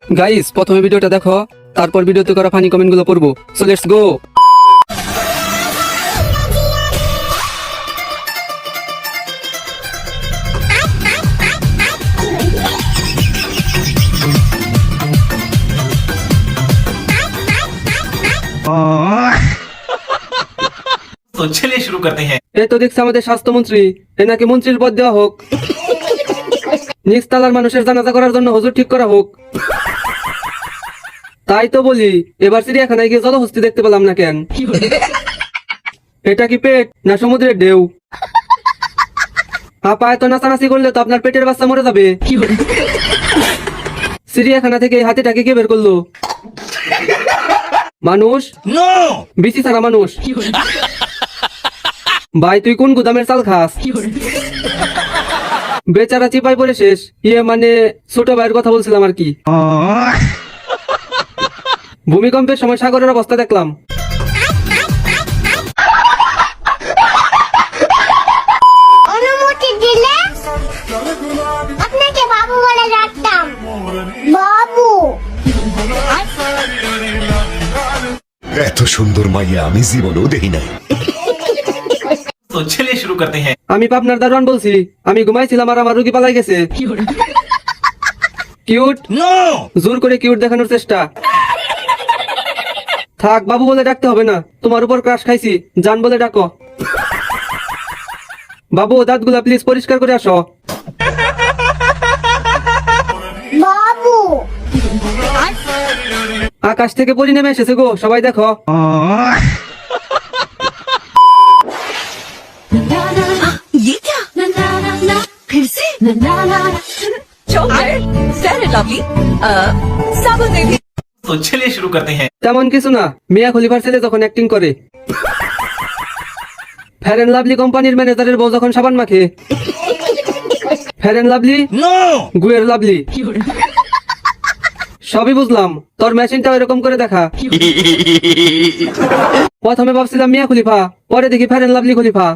Guys প্রথমে ভিডিওটা দেখো, তারপর ভিডিওতে করা ফানি কমেন্ট গুলো পড়বো। So let's go. तो चलिए शुरू करते हैं। এই তো দেখছি আমাদের স্বাস্থ্যমন্ত্রী, এ নাকি মন্ত্রীর পদ দেওয়া হোক। নিচতলার মানুষের জানাজা করার জন্য হুজুর ঠিক করা হোক। তাই তো বলি, এবার চিড়িয়াখানায় গিয়ে জলহস্তি দেখতে পেলাম না কেন? এটা কি পেট না সমুদ্রের ঢেউ? আপা এত নাচানাচি করলে তো আপনার পেটের বাচ্চা মরে যাবে। চিড়িয়াখানা থেকে এই হাতিটাকে কে বের করলো? মানুষ? বিচি ছাড়া মানুষ। ভাই তুই কোন গুদামের চাল খাস? বেচারা চিপাই পড়ে শেষ। মানে ছোট ভাইয়ের কথা বলছিলাম আর কি। ভূমিকম্পের সময় সাগরের অবস্থা দেখলাম। অনুমতি দিলে আপনাকে বাবু বলে ডাকতাম। বাবু এত সুন্দর মাইয়া আমি জীবনেও দেখি নাই। तो चलिए शुरू करते हैं। আমি পাবনার দারোয়ান বলছি, আমি ঘুমাইছিলাম আর আমার রুগী পালাই গেছে। কিউট? জোর করে কিউট দেখানোর চেষ্টা। থাক, বাবু বলে ডাকতে হবে না, তোমার উপর ক্রাশ খাইছি, জান বলে ডাকো। বাবু দাঁতগুলা প্লিজ পরিষ্কার করে আসো। বাবু আকাশ থেকে পরি নেমে এসেছে গো, সবাই দেখো। ये क्या फिर से very lovely साबुन दे दी तो चलिए शुरू करते हैं। তেমন কিছু না, মিয়া খলিফার ছেলে যখন অ্যাক্টিং করে। ফেয়ার এন্ড লাভলি কোম্পানির ম্যানেজারের বউ যখন সাবান মাখে। ফেয়ার এন্ড লাভলি গুয়ের লাভলি। সবই বুঝলাম, তোর মেশিনটা এরকম করে দেখা। প্রথমে ভাবছিলাম মিয়া খলিফা, পরে দেখি ফেয়ার এন্ড লাভলি খলিফা।